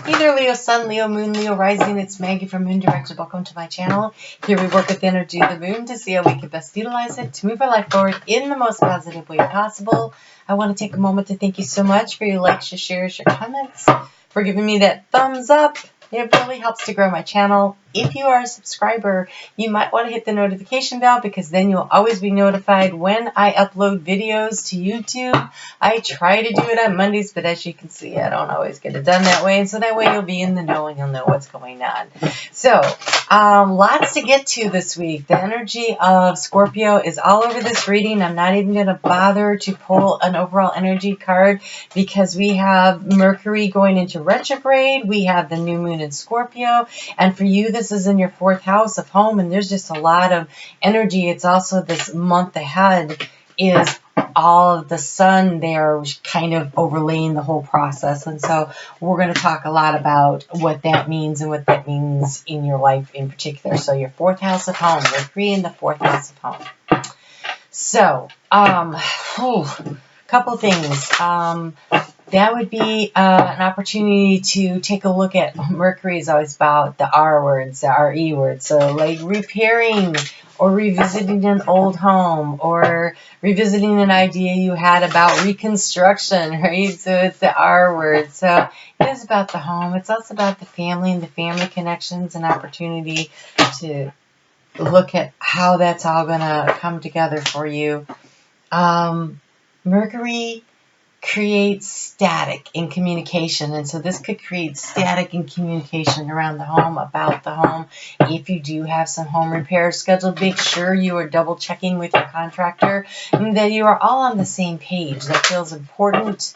Either Leo Sun, Leo Moon, Leo Rising. It's Maggie from Moon Directed. Welcome to my channel. Here we work with the energy of the moon to see how we can best utilize it to move our life forward in the most positive way possible. I want to take a moment to thank you so much for your likes, your shares, your comments, for giving me that thumbs up. It really helps to grow my channel. If you are a subscriber, you might want to hit the notification bell because then you'll always be notified when I upload videos to YouTube. I try to do it on Mondays, but as you can see, I don't always get it done that way. And so that way you'll be in the know and you'll know what's going on. So, lots to get to this week. The energy of Scorpio is all over this reading. I'm not even going to bother to pull an overall energy card because we have Mercury going into retrograde. We have the new moon in Scorpio. And for you, this is in your 4th house of home, and there's just a lot of energy. It's also this month ahead is all of the sun there kind of overlaying the whole process. And so we're going to talk a lot about what that means and what that means in your life in particular. So your 4th house of home, Mercury in the 4th house of home. So, couple things. That would be an opportunity to take a look at. Mercury is always about the R words, the RE words. So like repairing or revisiting an old home or revisiting an idea you had about reconstruction, right? So it's the R word. So it is about the home. It's also about the family and the family connections and opportunity to look at how that's all going to come together for you. Mercury creates static in communication, and so this could create static in communication around the home, about the home. If you do have some home repairs scheduled, make sure you are double checking with your contractor and that you are all on the same page. That feels important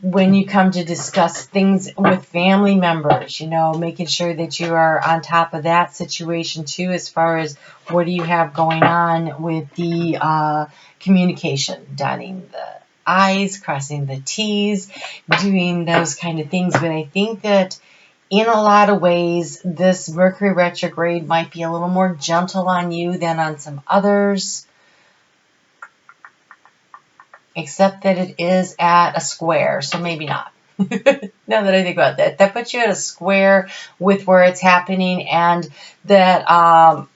when you come to discuss things with family members, you know, making sure that you are on top of that situation too, as far as what do you have going on with the communication, dotting the I's, crossing the T's, doing those kind of things. But I think that in a lot of ways, this Mercury retrograde might be a little more gentle on you than on some others, except that it is at a square, so maybe not. Now that I think about that, that puts you at a square with where it's happening, and that,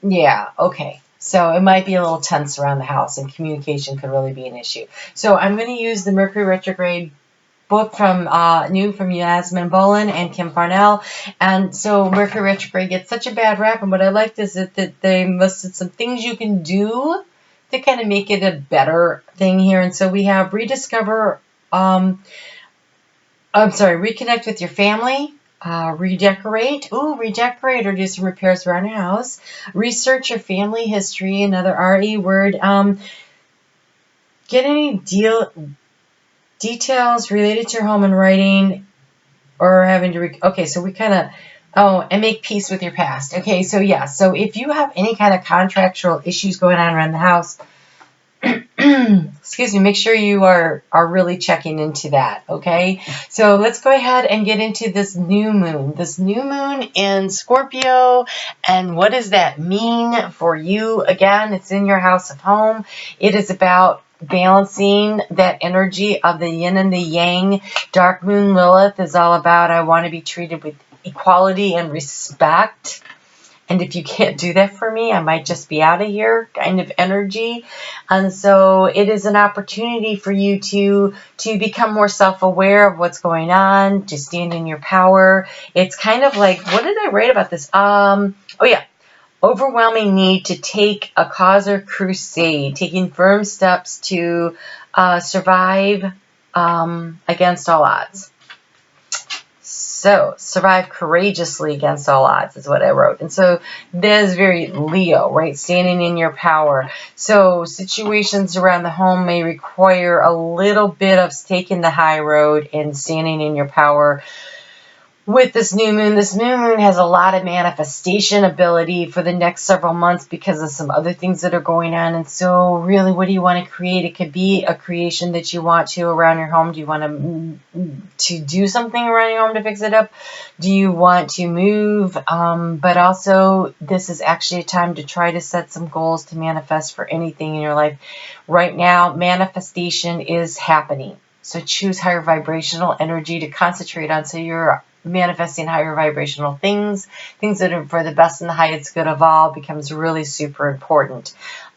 yeah, okay. So it might be a little tense around the house, and communication could really be an issue. So I'm going to use the Mercury retrograde book from new from Yasmin Bolin and Kim Farnell. And so Mercury retrograde gets such a bad rap, and what I liked is that they listed some things you can do to kind of make it a better thing here. And so we have reconnect with your family. Redecorate or do some repairs around your house. Research your family history, another RE word. Get any details related to your home in writing, or having to okay, so we kind of and make peace with your past. Okay, so yeah, so if you have any kind of contractual issues going on around the house, excuse me, make sure you are really checking into that, okay? So let's go ahead and get into this new moon. This new moon in Scorpio, and what does that mean for you? Again, it's in your house of home. It is about balancing that energy of the yin and the yang. Dark moon Lilith is all about I want to be treated with equality and respect. And if you can't do that for me, I might just be out of here kind of energy. And so it is an opportunity for you to become more self-aware of what's going on, to stand in your power. It's kind of like, what did I write about this? Oh yeah, overwhelming need to take a cause or crusade, taking firm steps to survive against all odds. So, survive courageously against all odds is what I wrote. And so, that is very Leo, right? Standing in your power. So, situations around the home may require a little bit of taking the high road and standing in your power. With this new moon has a lot of manifestation ability for the next several months because of some other things that are going on. And so really, what do you want to create? It could be a creation that you want to around your home. Do you want to do something around your home to fix it up? Do you want to move? But also, this is actually a time to try to set some goals to manifest for anything in your life. Right now, manifestation is happening. So choose higher vibrational energy to concentrate on, so you're manifesting higher vibrational things that are for the best and the highest good of all becomes really super important.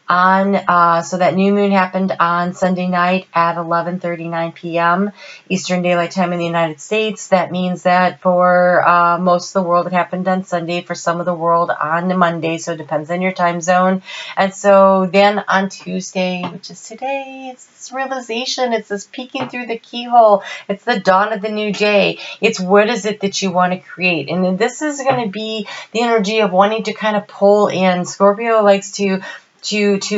So that new moon happened on Sunday night at 11:39 p.m. Eastern Daylight Time in the United States. That means that for most of the world it happened on Sunday, for some of the world on Monday, so it depends on your time zone. And so then on Tuesday, which is today, it's this realization, it's this peeking through the keyhole, it's the dawn of the new day. It's what is it that you want to create. And then this is going to be the energy of wanting to kind of pull in. Scorpio likes to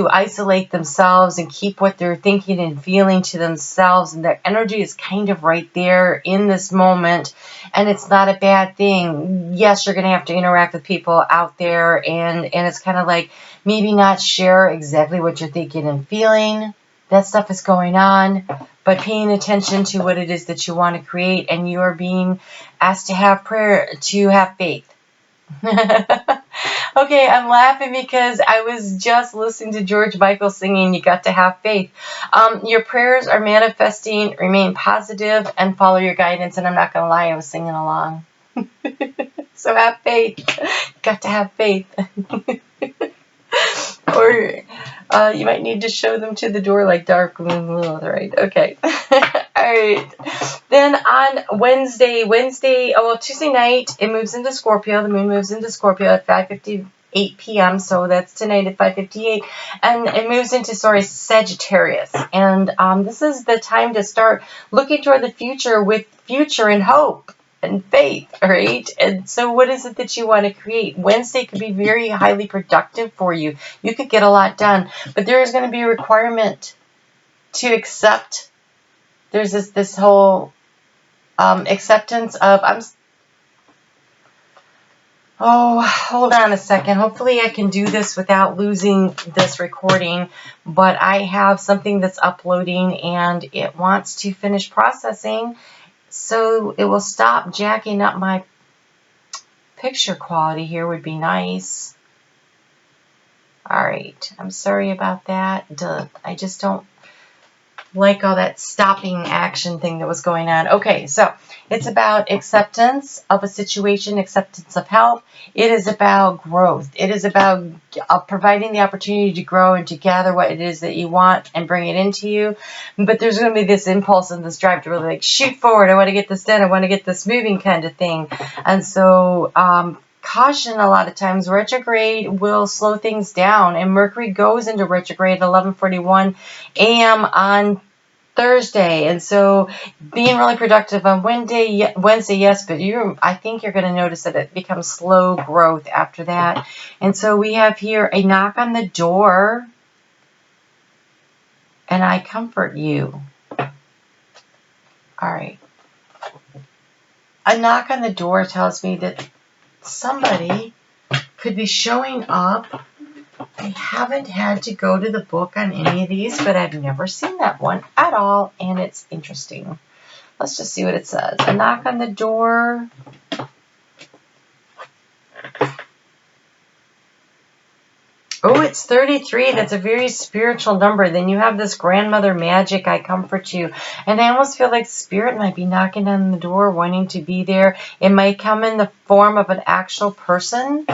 isolate themselves and keep what they're thinking and feeling to themselves, and their energy is kind of right there in this moment, and it's not a bad thing. Yes, you're going to have to interact with people out there, and it's kind of like maybe not share exactly what you're thinking and feeling. That stuff is going on, but paying attention to what it is that you want to create, and you are being asked to have prayer, to have faith. Okay, I'm laughing because I was just listening to George Michael singing, "You Got to Have Faith." Your prayers are manifesting, remain positive, and follow your guidance. And I'm not going to lie, I was singing along. So have faith. Got to have faith. Or you might need to show them to the door like dark moon, right? Okay. All right. Then on Tuesday night, it moves into Scorpio. The moon moves into Scorpio at 5:58 p.m. So that's tonight at 5:58, and it moves into Sagittarius. And this is the time to start looking toward the future with future and hope and faith, right? And so what is it that you want to create? Wednesday could be very highly productive for you. You could get a lot done, but there is going to be a requirement to accept. There's this whole acceptance of, hold on a second. Hopefully I can do this without losing this recording, but I have something that's uploading and it wants to finish processing. So it will stop jacking up my picture quality here would be nice. All right. I'm sorry about that. I just don't like all that stopping action thing that was going on. Okay, so it's about acceptance of a situation, acceptance of help. It is about growth. It is about providing the opportunity to grow and to gather what it is that you want and bring it into you. But there's going to be this impulse and this drive to really like shoot forward. I want to get this done. I want to get this moving kind of thing. And so caution, a lot of times retrograde will slow things down, and Mercury goes into retrograde at 11:41 a.m. on Thursday. And so being really productive on Wednesday, yes, but I think you're going to notice that it becomes slow growth after that. And so we have here a knock on the door, and I comfort you. All right. A knock on the door tells me that somebody could be showing up. I haven't had to go to the book on any of these, but I've never seen that one at all, and it's interesting. Let's just see what it says. A knock on the door. Oh, it's 33. That's a very spiritual number. Then you have this grandmother magic, I comfort you. And I almost feel like spirit might be knocking on the door, wanting to be there. It might come in the form of an actual person.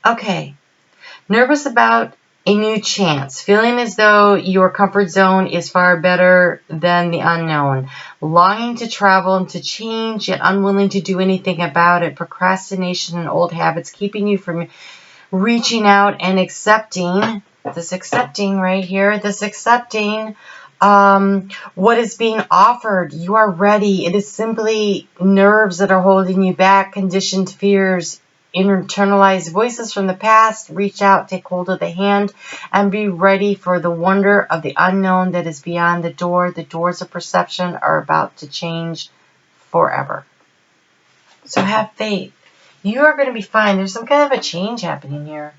Okay. Nervous about a new chance. Feeling as though your comfort zone is far better than the unknown. Longing to travel and to change, yet unwilling to do anything about it. Procrastination and old habits keeping you from reaching out and accepting. This accepting right here. This accepting what is being offered. You are ready. It is simply nerves that are holding you back, conditioned fears, internalized voices from the past. Reach out, take hold of the hand, and be ready for the wonder of the unknown that is beyond the door. The doors of perception are about to change forever. So have faith. You are going to be fine. There's some kind of a change happening here.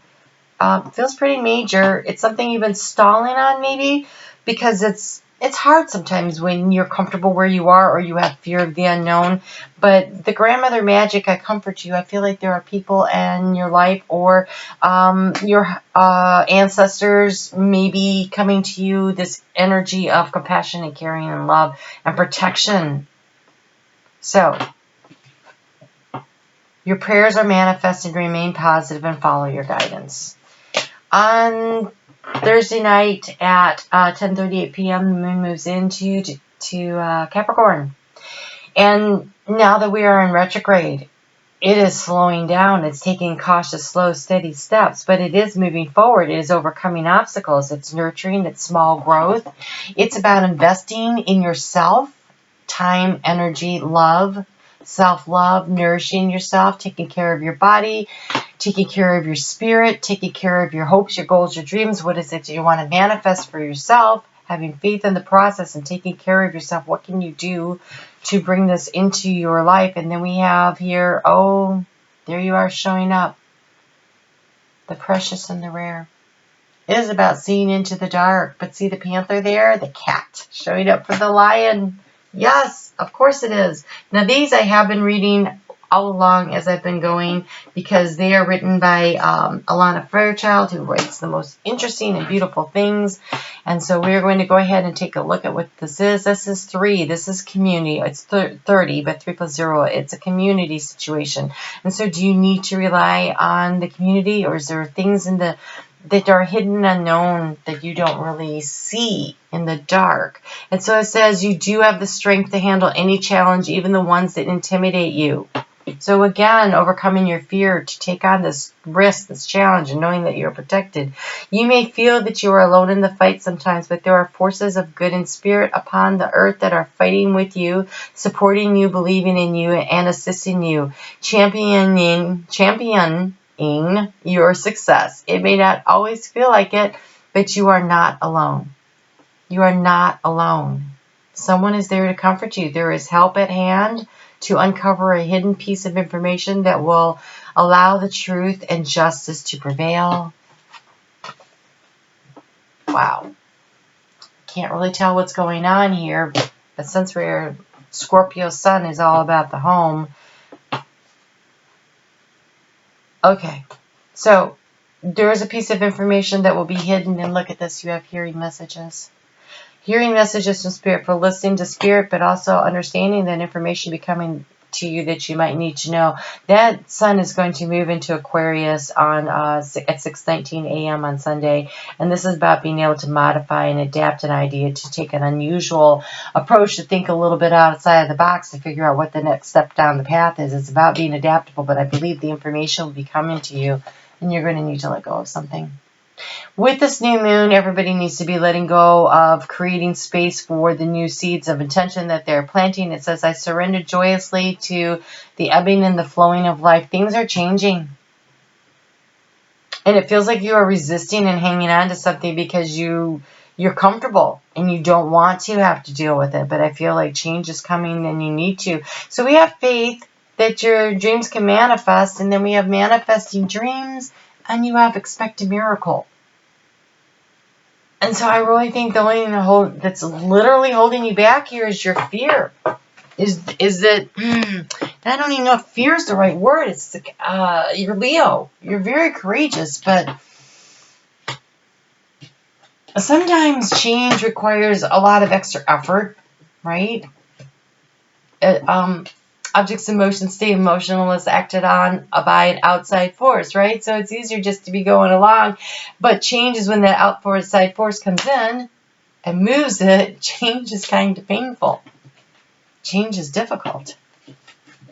Feels pretty major. It's something you've been stalling on maybe, because it's it's hard sometimes when you're comfortable where you are or you have fear of the unknown. But the grandmother magic, I comfort you. I feel like there are people in your life or your ancestors maybe coming to you, this energy of compassion and caring and love and protection. So your prayers are manifested. Remain positive and follow your guidance. On Thursday night at 10:38 p.m., the moon moves into Capricorn. And now that we are in retrograde, it is slowing down. It's taking cautious, slow, steady steps, but it is moving forward. It is overcoming obstacles. It's nurturing. It's small growth. It's about investing in yourself, time, energy, love, self-love, nourishing yourself, taking care of your body, taking care of your spirit, taking care of your hopes, your goals, your dreams. What is it that you want to manifest for yourself? Having faith in the process and taking care of yourself. What can you do to bring this into your life? And then we have here, oh, there you are showing up. The precious and the rare. It is about seeing into the dark. But see the panther there? The cat showing up for the lion. Yes, of course it is. Now these I have been reading all along as I've been going because they are written by Alana Fairchild, who writes the most interesting and beautiful things. And so we're going to go ahead and take a look at what this is. This is 3. This is community. It's 30, but 3 plus 0. It's a community situation. And so do you need to rely on the community, or is there things in the that are hidden unknown that you don't really see in the dark? And so it says you do have the strength to handle any challenge, even the ones that intimidate you. So again, overcoming your fear to take on this risk, this challenge, and knowing that you're protected. You may feel that you are alone in the fight sometimes, but there are forces of good and spirit upon the earth that are fighting with you, supporting you, believing in you, and assisting you, championing your success. It may not always feel like it, but you are not alone. You are not alone. Someone is there to comfort you. There is help at hand to uncover a hidden piece of information that will allow the truth and justice to prevail. Wow. Can't really tell what's going on here, but since we're Scorpio sun is all about the home. Okay, so there is a piece of information that will be hidden, and look at this, you have hearing messages. Hearing messages from spirit, for listening to spirit, but also understanding that information becoming to you that you might need to know. That sun is going to move into Aquarius on at 6:19 a.m. on Sunday, and this is about being able to modify and adapt an idea, to take an unusual approach, to think a little bit outside of the box, to figure out what the next step down the path is. It's about being adaptable, but I believe the information will be coming to you, and you're going to need to let go of something. With this new moon, everybody needs to be letting go of creating space for the new seeds of intention that they're planting. It says, I surrender joyously to the ebbing and the flowing of life. Things are changing. And it feels like you are resisting and hanging on to something because you're comfortable and you don't want to have to deal with it. But I feel like change is coming and you need to. So we have faith that your dreams can manifest. And then we have manifesting dreams. And you have expect a miracle. And so I really think the only thing that's literally holding you back here is your fear. Is that, I don't even know if fear is the right word. It's like, you're Leo. You're very courageous, but sometimes change requires a lot of extra effort, right? Objects in motion stay emotionless, acted on by an outside force, right? So it's easier just to be going along. But change is when that outside force comes in and moves it. Change is kind of painful. Change is difficult.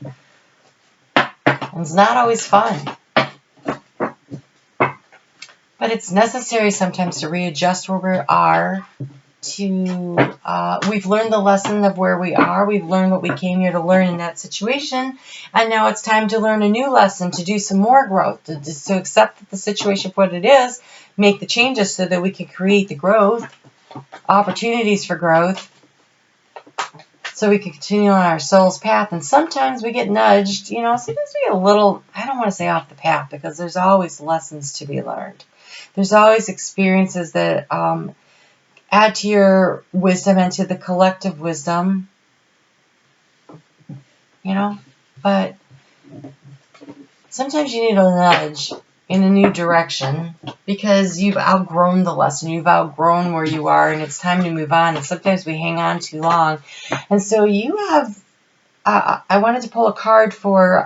And it's not always fun. But it's necessary sometimes to readjust where we are. We've learned the lesson of where we are. We've learned what we came here to learn in that situation. And now it's time to learn a new lesson, to do some more growth, to accept the situation for what it is, make the changes so that we can create the growth, opportunities for growth, so we can continue on our soul's path. And sometimes we get nudged, sometimes we get a little, I don't want to say off the path, because there's always lessons to be learned. There's always experiences that add to your wisdom and to the collective wisdom, you know. But sometimes you need a nudge in a new direction because you've outgrown the lesson, you've outgrown where you are, and it's time to move on. And sometimes we hang on too long. And so you have, I wanted to pull a card for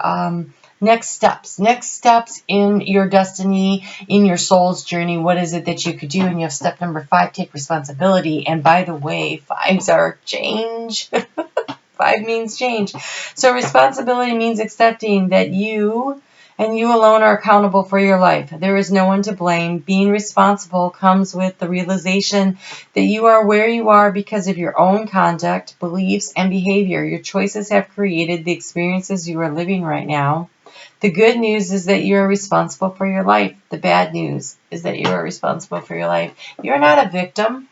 next steps in your destiny, in your soul's journey. What is it that you could do? And you have step number 5, take responsibility. And by the way, 5s are change. 5 means change. So responsibility means accepting that you and you alone are accountable for your life. There is no one to blame. Being responsible comes with the realization that you are where you are because of your own conduct, beliefs, and behavior. Your choices have created the experiences you are living right now. The good news is that you are responsible for your life. The bad news is that you are responsible for your life. You're not a victim.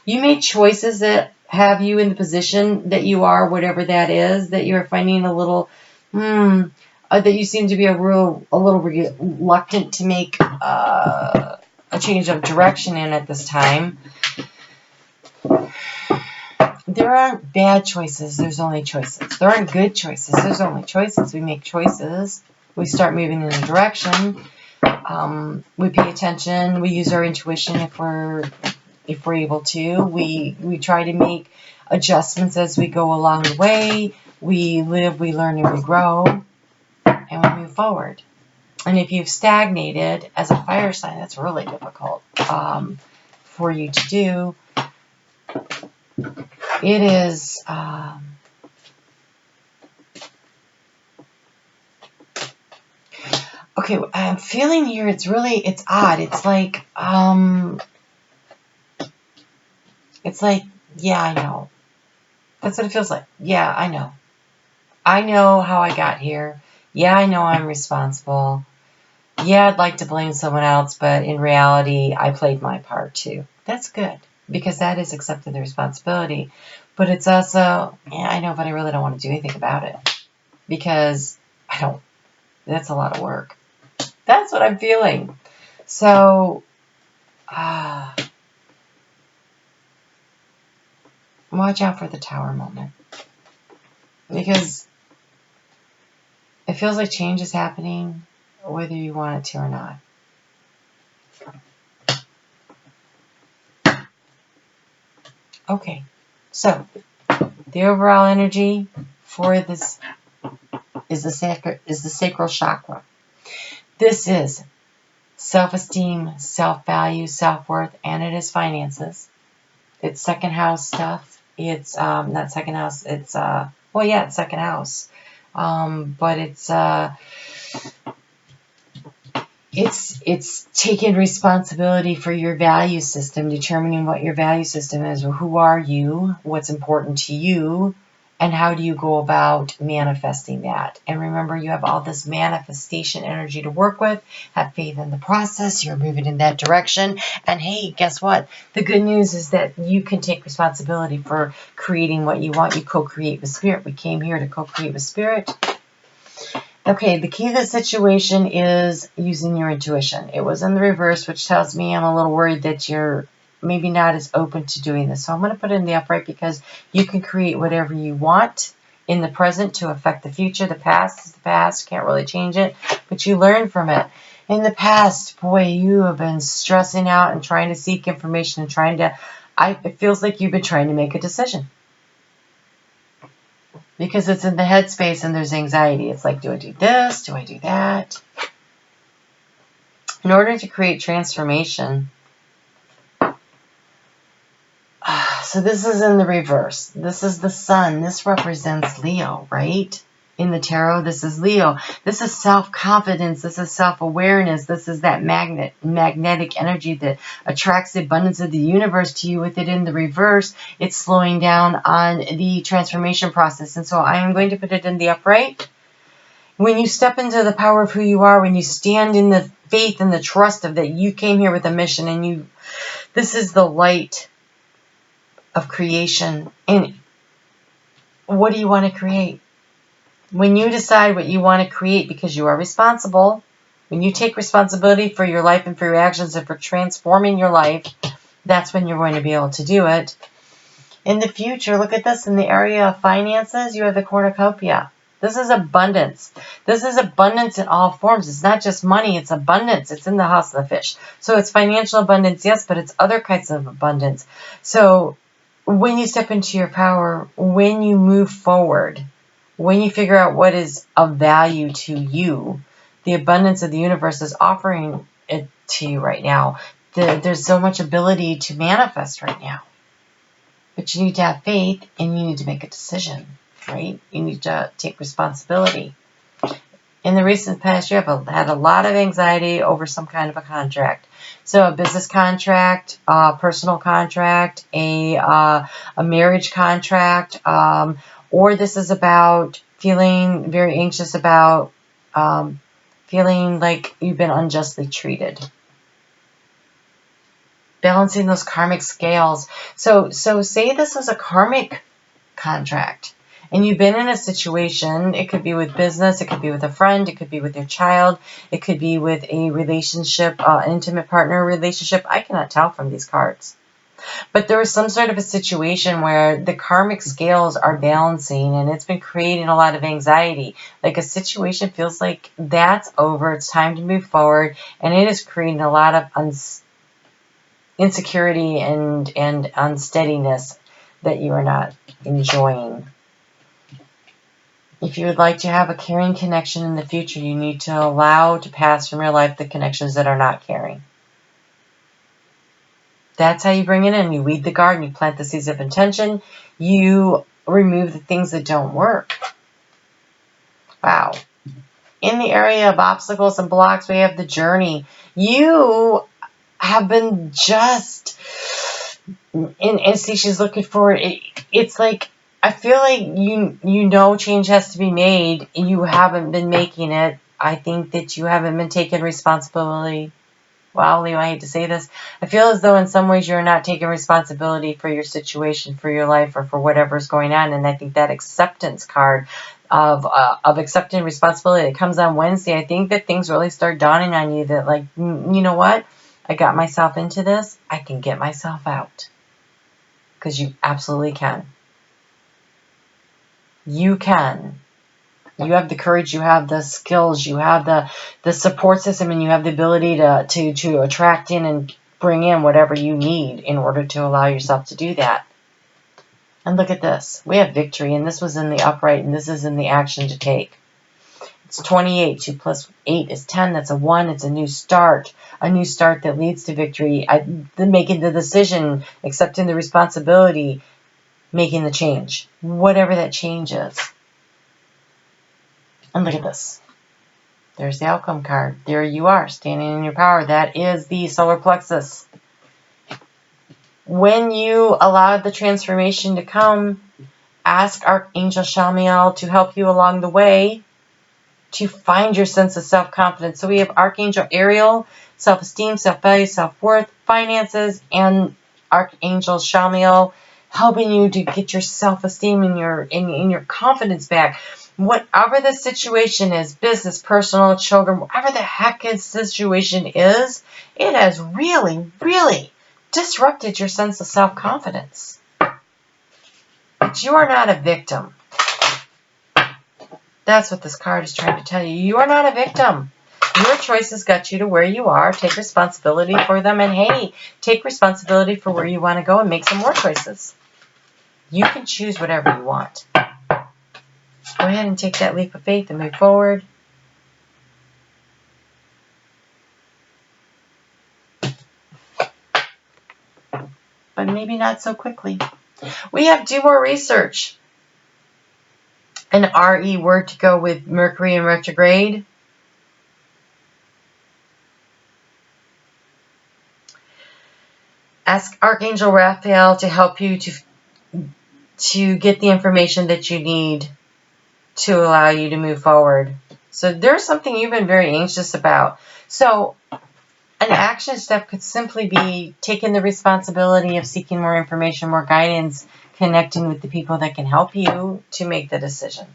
You made choices that have you in the position that you are, whatever that is, that you're finding a little, that you seem to be a little reluctant to make a change of direction in at this time. There aren't bad choices, there's only choices. There aren't good choices, there's only choices. We make choices. We start moving in a direction. We pay attention. We use our intuition if we're able to. We try to make adjustments as we go along the way. We live, we learn, and we grow, and we move forward. And if you've stagnated as a fire sign, that's really difficult for you to do. It is okay. I'm feeling here. It's odd. It's like, yeah, I know. That's what it feels like. Yeah, I know. I know how I got here. Yeah, I know I'm responsible. Yeah, I'd like to blame someone else, but in reality, I played my part too. That's good, because that is accepting the responsibility. But it's also, yeah, I know, but I really don't want to do anything about it. Because that's a lot of work. That's what I'm feeling. So, watch out for the tower moment. Because it feels like change is happening, whether you want it to or not. Okay, so the overall energy for this is the sacral chakra. This is self-esteem, self-value, self-worth, and it is finances. It's second house stuff. It's not second house. It's it's second house. But it's taking responsibility for your value system, determining what your value system is. Who are you? What's important to you? And how do you go about manifesting that? And remember, you have all this manifestation energy to work with. Have faith in the process. You're moving in that direction. And hey, guess what? The good news is that you can take responsibility for creating what you want. You co-create with Spirit. We came here to co-create with Spirit. Okay, the key to the situation is using your intuition. It was in the reverse, which tells me I'm a little worried that you're maybe not as open to doing this. So I'm going to put it in the upright because you can create whatever you want in the present to affect the future. The past is the past. Can't really change it, but you learn from it. In the past, boy, you have been stressing out and trying to seek information and it feels like you've been trying to make a decision. Because it's in the headspace and there's anxiety. It's like, do I do this? Do I do that? In order to create transformation, so this is in the reverse. This is the sun. This represents Leo, right? In the tarot, this is Leo. This is self-confidence. This is self-awareness. This is that magnetic energy that attracts the abundance of the universe to you. With it in the reverse, it's slowing down on the transformation process. And so I am going to put it in the upright. When you step into the power of who you are, when you stand in the faith and the trust of that you came here with a mission, and this is the light of creation. And what do you want to create? When you decide what you want to create because you are responsible, when you take responsibility for your life and for your actions and for transforming your life, that's when you're going to be able to do it. In the future, look at this. In the area of finances, you have the cornucopia. This is abundance. This is abundance in all forms. It's not just money, it's abundance. It's in the house of the fish. So it's financial abundance, yes, but it's other kinds of abundance. So when you step into your power, when you move forward, when you figure out what is of value to you, the abundance of the universe is offering it to you right now. There's so much ability to manifest right now. But you need to have faith and you need to make a decision, right? You need to take responsibility. In the recent past, you have had a lot of anxiety over some kind of a contract. So a business contract, a personal contract, a marriage contract, or this is about feeling very anxious about feeling like you've been unjustly treated. Balancing those karmic scales. So say this was a karmic contract and you've been in a situation, it could be with business, it could be with a friend, it could be with your child, it could be with a relationship, an intimate partner relationship. I cannot tell from these cards. But there was some sort of a situation where the karmic scales are balancing and it's been creating a lot of anxiety. Like a situation feels like that's over, it's time to move forward, and it is creating a lot of insecurity and unsteadiness that you are not enjoying. If you would like to have a caring connection in the future, you need to allow to pass from your life the connections that are not caring. That's how you bring it in. You weed the garden, you plant the seeds of intention, you remove the things that don't work. Wow. In the area of obstacles and blocks, we have the journey. You have been just, and see, she's looking for it. It's like, I feel like you know change has to be made. You haven't been making it. I think that you haven't been taking responsibility. Wow, Leo, I hate to say this. I feel as though in some ways you're not taking responsibility for your situation, for your life, or for whatever's going on. And I think that acceptance card of accepting responsibility that comes on Wednesday, I think that things really start dawning on you that, like, you know what? I got myself into this. I can get myself out. Because you absolutely can. You can. You have the courage, you have the skills, you have the support system, and you have the ability to attract in and bring in whatever you need in order to allow yourself to do that. And look at this. We have victory, and this was in the upright, and this is in the action to take. It's 28. 2 plus 8 is 10. That's a 1. It's a new start. A new start that leads to victory. Making the decision, accepting the responsibility, making the change. Whatever that change is. And look at this. There's the outcome card. There you are, standing in your power. That is the solar plexus. When you allow the transformation to come, ask Archangel Shamiel to help you along the way to find your sense of self-confidence. So we have Archangel Ariel, self-esteem, self-value, self-worth, finances, and Archangel Shamiel helping you to get your self-esteem and your confidence back. Whatever the situation is, business, personal, children, whatever the heck the situation is, it has really, really disrupted your sense of self-confidence. But you are not a victim. That's what this card is trying to tell you. You are not a victim. Your choices got you to where you are. Take responsibility for them. And hey, take responsibility for where you want to go and make some more choices. You can choose whatever you want. Go ahead and take that leap of faith and move forward. But maybe not so quickly. We have do more research. An RE word to go with Mercury in retrograde. Ask Archangel Raphael to help you to get the information that you need to allow you to move forward. So there's something you've been very anxious about. So an action step could simply be taking the responsibility of seeking more information, more guidance, connecting with the people that can help you to make the decision,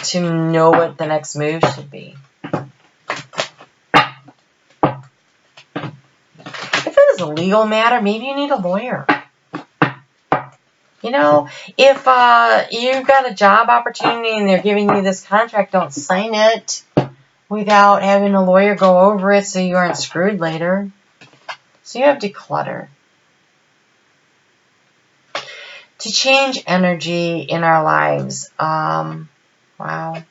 to know what the next move should be. I feel legal matter, maybe you need a lawyer. You know, if you've got a job opportunity and they're giving you this contract, don't sign it without having a lawyer go over it so you aren't screwed later. So you have to declutter. To change energy in our lives. Wow.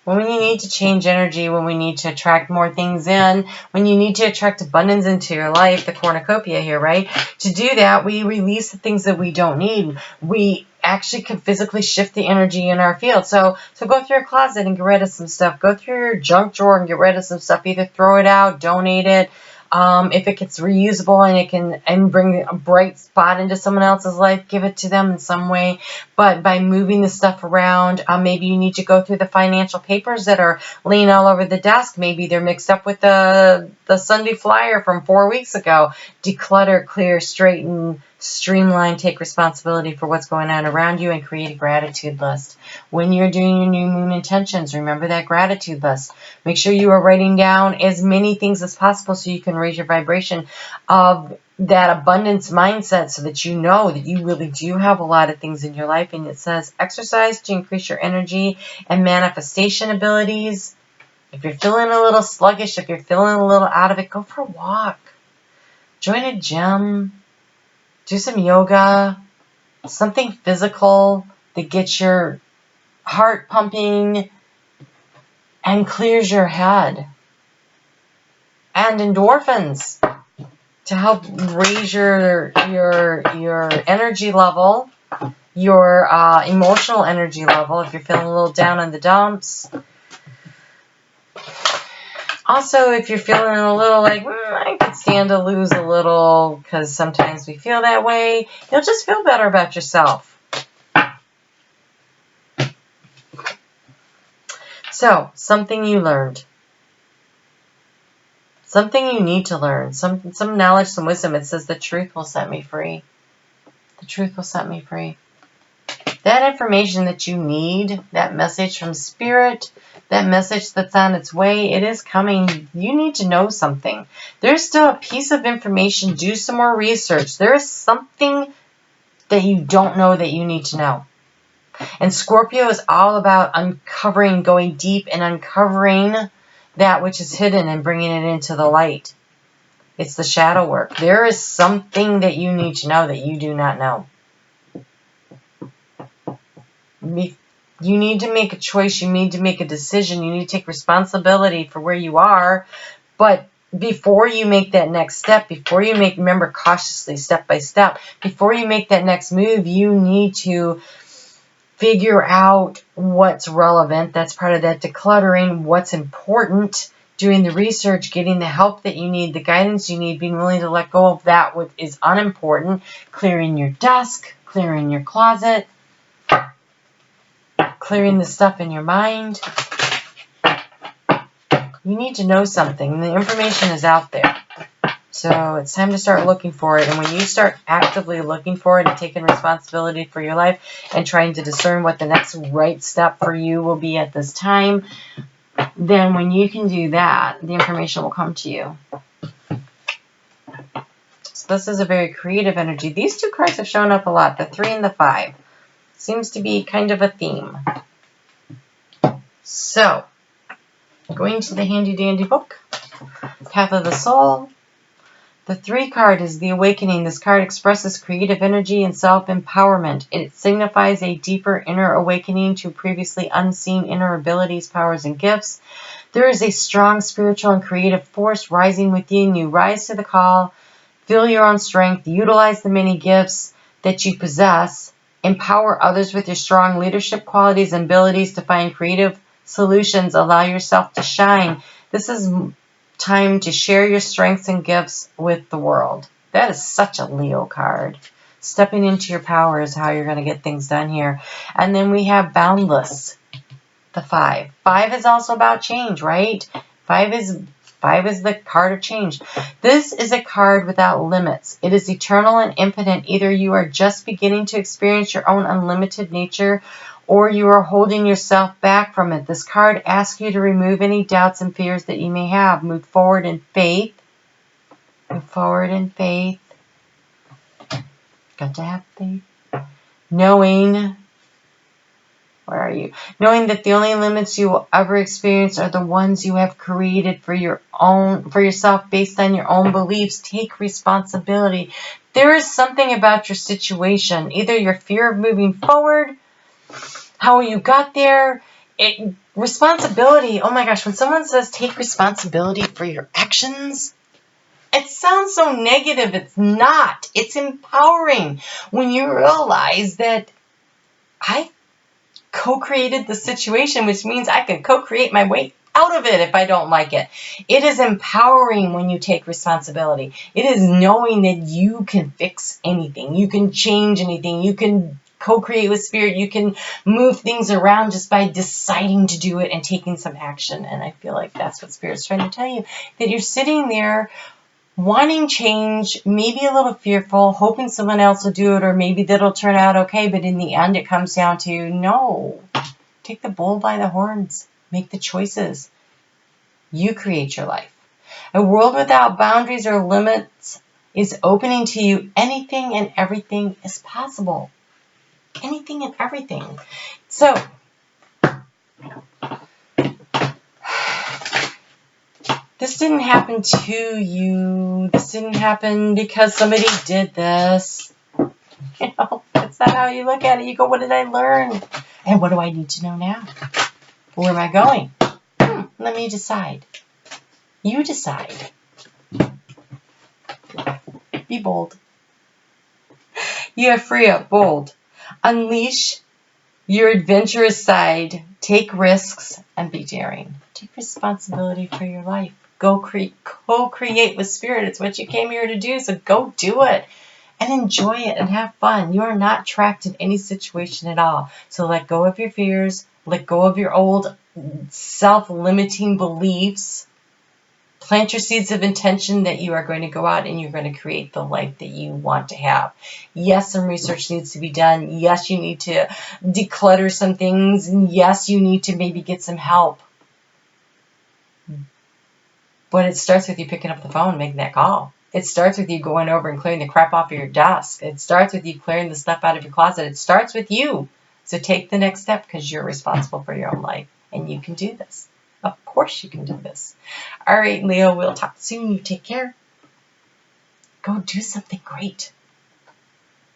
When you need to change energy, when we need to attract more things in, when you need to attract abundance into your life, the cornucopia here, right? To do that, we release the things that we don't need. We actually can physically shift the energy in our field. So go through your closet and get rid of some stuff. Go through your junk drawer and get rid of some stuff. Either throw it out, donate it. If it gets reusable and it can bring a bright spot into someone else's life, give it to them in some way. But by moving the stuff around, maybe you need to go through the financial papers that are laying all over the desk. Maybe they're mixed up with the Sunday flyer from 4 weeks ago. Declutter, clear, straighten, streamline, take responsibility for what's going on around you, and create a gratitude list. When you're doing your new moon intentions, remember that gratitude list. Make sure you are writing down as many things as possible so you can raise your vibration of that abundance mindset, so that you know that you really do have a lot of things in your life. And it says exercise to increase your energy and manifestation abilities. If you're feeling a little sluggish, if you're feeling a little out of it, go for a walk. Join a gym. Do some yoga, something physical that gets your heart pumping and clears your head. And endorphins to help raise your energy level, your emotional energy level if you're feeling a little down in the dumps. Also, if you're feeling a little like, I could stand to lose a little, because sometimes we feel that way, you'll just feel better about yourself. So, something you learned. Something you need to learn. Some knowledge, some wisdom. It says the truth will set me free. The truth will set me free. That information that you need, that message from Spirit, that message that's on its way, it is coming. You need to know something. There's still a piece of information. Do some more research. There is something that you don't know that you need to know. And Scorpio is all about uncovering, going deep and uncovering that which is hidden and bringing it into the light. It's the shadow work. There is something that you need to know that you do not know. You need to make a choice. You need to make a decision. You need to take responsibility for where you are. But before you make that next step, before you make, remember, cautiously, step by step, before you make that next move, you need to figure out what's relevant. That's part of that decluttering, what's important, doing the research, getting the help that you need, the guidance you need, being willing to let go of that which is unimportant, clearing your desk, clearing your closet, clearing the stuff in your mind. You need to know something. The information is out there. So it's time to start looking for it. And when you start actively looking for it and taking responsibility for your life and trying to discern what the next right step for you will be at this time, then when you can do that, the information will come to you. So this is a very creative energy. These two cards have shown up a lot, the 3 and the 5. Seems to be kind of a theme. So, going to the handy dandy book, Path of the Soul. The 3 card is the awakening. This card expresses creative energy and self-empowerment. It signifies a deeper inner awakening to previously unseen inner abilities, powers, and gifts. There is a strong spiritual and creative force rising within you. Rise to the call. Feel your own strength. Utilize the many gifts that you possess. Empower others with your strong leadership qualities and abilities to find creative solutions. Allow yourself to shine. This is time to share your strengths and gifts with the world. That is such a Leo card. Stepping into your power is how you're going to get things done here. And then we have Boundless, the 5. 5 is also about change, right? 5 is the card of change. This is a card without limits. It is eternal and infinite. Either you are just beginning to experience your own unlimited nature, or you are holding yourself back from it. This card asks you to remove any doubts and fears that you may have. Move forward in faith. Move forward in faith. Got to have faith. Knowing, where are you? Knowing that the only limits you will ever experience are the ones you have created for yourself based on your own beliefs. Take responsibility. There is something about your situation, either your fear of moving forward, how you got there, responsibility. Oh my gosh, when someone says take responsibility for your actions, it sounds so negative. It's not. It's empowering when you realize that I co-created the situation, which means I can co-create my way out of it if I don't like it. It is empowering when you take responsibility. It is knowing that you can fix anything. You can change anything. You can co-create with spirit. You can move things around just by deciding to do it and taking some action. And I feel like that's what spirit's trying to tell you, that you're sitting there wanting change, maybe a little fearful, hoping someone else will do it, or maybe that'll turn out okay, but in the end it comes down to, no, take the bull by the horns, make the choices. You create your life. A world without boundaries or limits is opening to you. Anything and everything is possible. Anything and everything. So, this didn't happen to you. This didn't happen because somebody did this. You know, that's not how you look at it. You go, what did I learn? And what do I need to know now? Where am I going? Let me decide. You decide. Be bold. You are free up, bold. Unleash your adventurous side. Take risks and be daring. Take responsibility for your life. Go co-create with spirit. It's what you came here to do, so go do it. And enjoy it and have fun. You are not trapped in any situation at all. So let go of your fears. Let go of your old self-limiting beliefs. Plant your seeds of intention that you are going to go out and you're going to create the life that you want to have. Yes, some research needs to be done. Yes, you need to declutter some things. And yes, you need to maybe get some help. But it starts with you picking up the phone and making that call. It starts with you going over and clearing the crap off of your desk. It starts with you clearing the stuff out of your closet. It starts with you. So take the next step because you're responsible for your own life. And you can do this. Of course you can do this. All right, Leo, we'll talk soon. You take care. Go do something great.